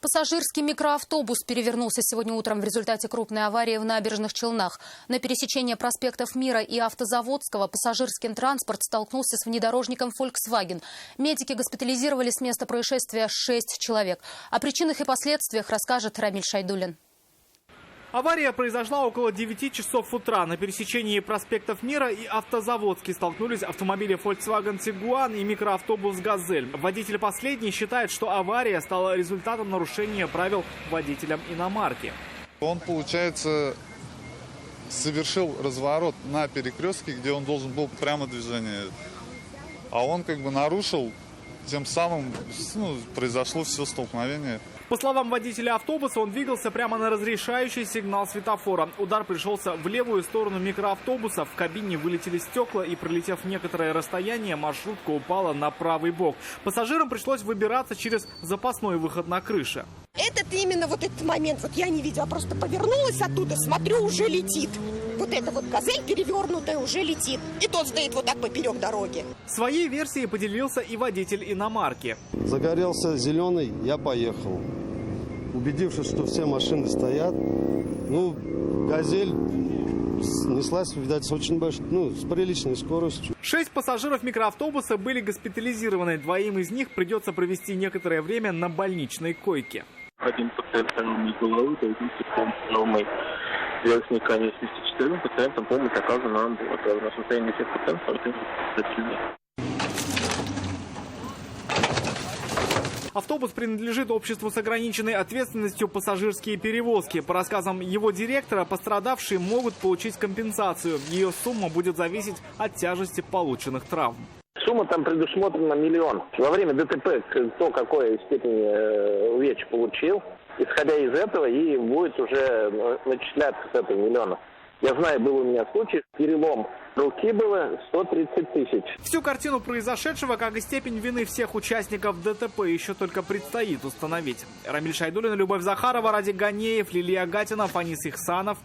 Пассажирский микроавтобус перевернулся сегодня утром в результате крупной аварии в Набережных Челнах. На пересечении проспектов Мира и Автозаводского пассажирский транспорт столкнулся с внедорожником Volkswagen. Медики госпитализировали с места происшествия 6 человек. О причинах и последствиях расскажет Рамиль Шайдуллин. Авария произошла около 9 часов утра. На пересечении проспектов Мира и Автозаводский столкнулись автомобили Volkswagen Tiguan и микроавтобус «Газель». Водитель последний считает, что авария стала результатом нарушения правил водителем иномарки. Он, получается, совершил разворот на перекрестке, где он должен был прямо движение. А он нарушил, тем самым произошло все столкновение. По словам водителя автобуса, он двигался прямо на разрешающий сигнал светофора. Удар пришелся в левую сторону микроавтобуса. В кабине вылетели стекла и, пролетев некоторое расстояние, маршрутка упала на правый бок. Пассажирам пришлось выбираться через запасной выход на крыше. Именно этот момент я не видела, просто повернулась оттуда, смотрю, уже летит. Эта «Газель» перевернутая уже летит. И тот стоит так поперек дороги. Своей версией поделился и водитель иномарки. Загорелся зеленый, я поехал. Убедившись, что все машины стоят, «Газель» неслась, видать, с очень большой, с приличной скоростью. 6 пассажиров микроавтобуса были госпитализированы. Двоим из них придется провести некоторое время на больничной койке. Один пациент травмой головы, другим пациент травмой верхней конечности. 4 пациентам помощь оказана амбулаторно. Состояние всех пациентов стабильное. Автобус принадлежит обществу с ограниченной ответственностью «Пассажирские перевозки». По рассказам его директора, пострадавшие могут получить компенсацию. Ее сумма будет зависеть от тяжести полученных травм. Сумма там предусмотрена 1 миллион. Во время ДТП кто какой степени увечья получил, исходя из этого и будет уже начисляться с этого 1 миллиона. Я знаю, был у меня случай, перелом руки было 130 тысяч. Всю картину произошедшего, как и степень вины всех участников ДТП, еще только предстоит установить. Рамиль Шайдуллин, Любовь Захарова, Радик Ганеев, Лилия Гатина, Фанис Ихсанов.